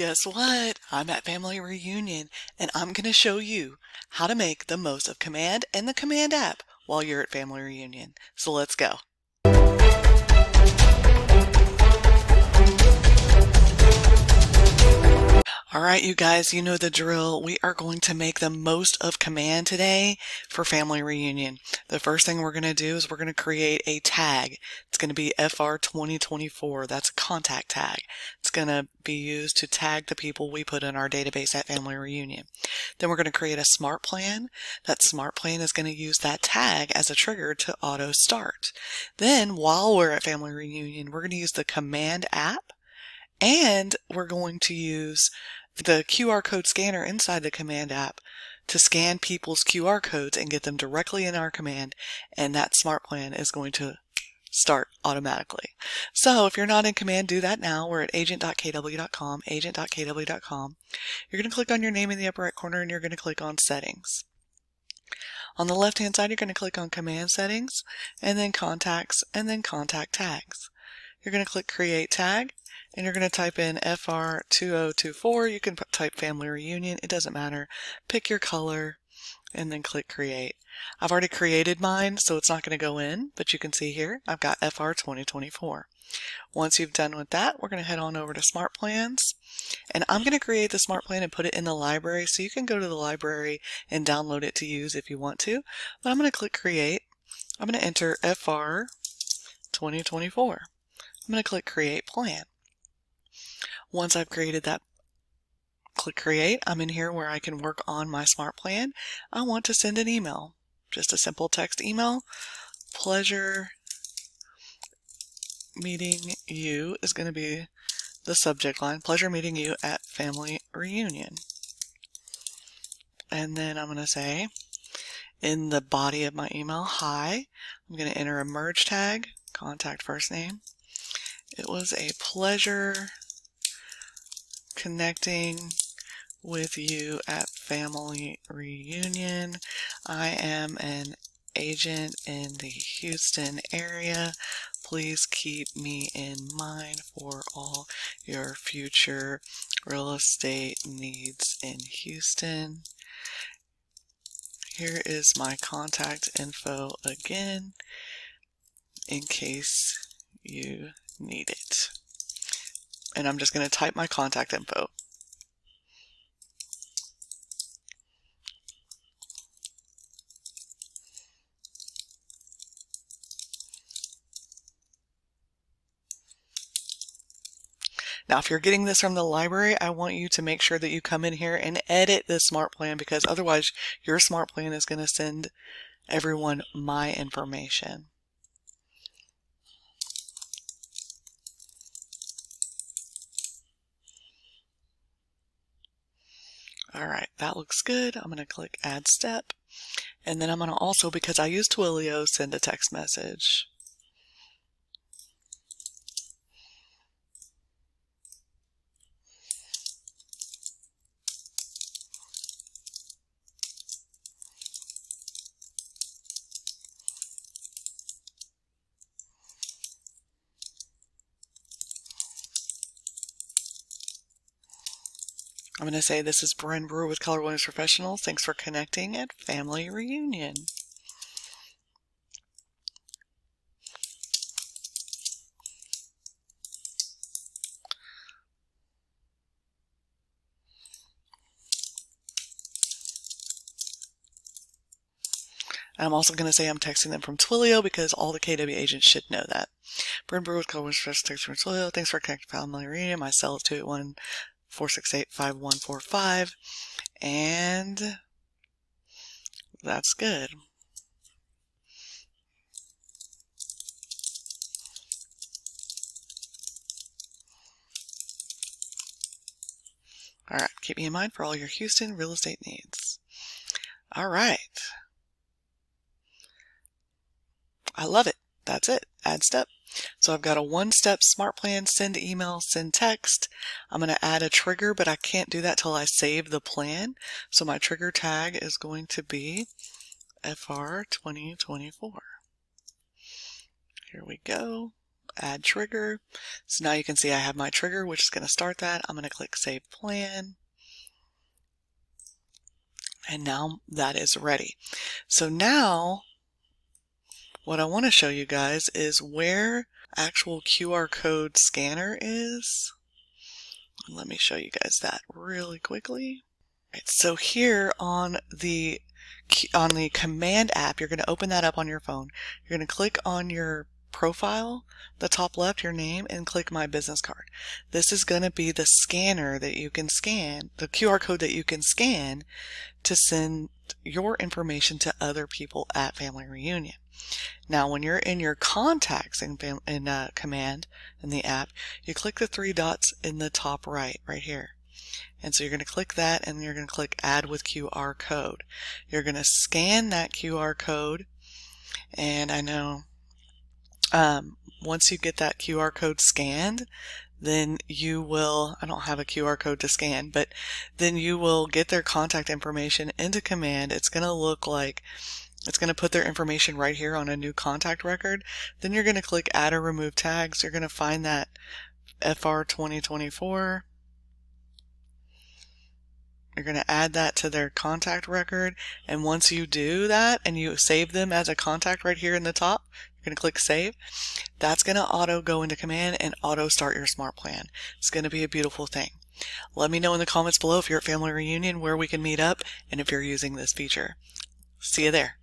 Guess what? I'm at Family Reunion and I'm going to show you how to make the most of Command and the Command app while you're at Family Reunion. So let's go. All right, you guys, you know the drill. We are going to make the most of Command today for Family Reunion. The first thing we're going to do is we're going to create a tag. It's going to be FR 2024. That's a contact tag. It's going to be used to tag the people we put in our database at Family Reunion. Then we're going to create a smart plan. That smart plan is going to use that tag as a trigger to auto start. Then while we're at Family Reunion, we're going to use the Command app, and we're going to use the QR code scanner inside the Command app to scan people's QR codes and get them directly in our Command, and that smart plan is going to start automatically. So if you're not in Command, do that now. We're at agent.kw.com, agent.kw.com. You're going to click on your name in the upper right corner and you're going to click on Settings. On the left hand side, you're going to click on Command Settings, and then Contacts, and then Contact Tags. You're going to click Create Tag, and you're going to type in FR2024. You can type Family Reunion. It doesn't matter. Pick your color and then click Create. I've already created mine, so it's not going to go in, but you can see here I've got FR 2024. Once you've done with that, we're going to head on over to Smart Plans, and I'm going to create the Smart Plan and put it in the library, so you can go to the library and download it to use if you want to. But I'm going to click Create. I'm going to enter FR 2024. I'm going to click Create Plan. Once I've created that, click Create. I'm in here where I can work on my smart plan. I want to send an email, just a simple text email. Pleasure meeting you is going to be the subject line. Pleasure meeting you at Family Reunion. And then I'm going to say in the body of my email, hi. I'm going to enter a merge tag, contact first name. It was a pleasure connecting with you at Family Reunion. I am an agent in the Houston area. Please keep me in mind for all your future real estate needs in Houston. Here is my contact info again in case you need it. And I'm just going to type my contact info. Now, if you're getting this from the library, I want you to make sure that you come in here and edit the smart plan, because otherwise your smart plan is going to send everyone my information. All right, that looks good. I'm going to click Add Step. And then I'm going to also, because I use Twilio, send a text message. I'm going to say, this is Bren with Keller Williams Professionals. Thanks for connecting at Family Reunion. And I'm also going to say I'm texting them from Twilio, because all the KW agents should know that. Bren with Keller Williams Professionals, text from Twilio. Thanks for connecting at Family Reunion. My cell is 281-468-5145. And that's good. All right, keep me in mind for all your Houston real estate needs. All right. I love it. That's it. Add step. So I've got a one-step smart plan, send email, send text. I'm going to add a trigger, but I can't do that till I save the plan. So my trigger tag is going to be FR 2024. Here we go. add trigger. So now you can see I have my trigger, which is going to start that. I'm going to click Save Plan. And now that is ready. So now what I want to show you guys is where actual QR code scanner is. Let me show you guys that really quickly. Right, so here on the Command app, you're going to open that up on your phone. You're going to click on your profile, the top left, your name, and click My Business Card. This is going to be the scanner that you can scan, the QR code that you can scan to send your information to other people at Family Reunion. Now, when you're in your contacts in Command in the app, you click the three dots in the top right here. And so you're going to click that and you're going to click Add with QR Code. You're going to scan that QR code, and I know once you get that QR code scanned, then you will, I don't have a QR code to scan, but then you will get their contact information into Command. It's going to look like, it's going to put their information right here on a new contact record. Then you're going to click Add or Remove Tags. You're going to find that FR 2024. You're going to add that to their contact record, and once you do that and you save them as a contact right here in the top, you're going to click Save. That's going to auto go into Command and auto start your smart plan. It's going to be a beautiful thing. Let me know in the comments below if you're at Family Reunion where we can meet up and if you're using this feature. See you there.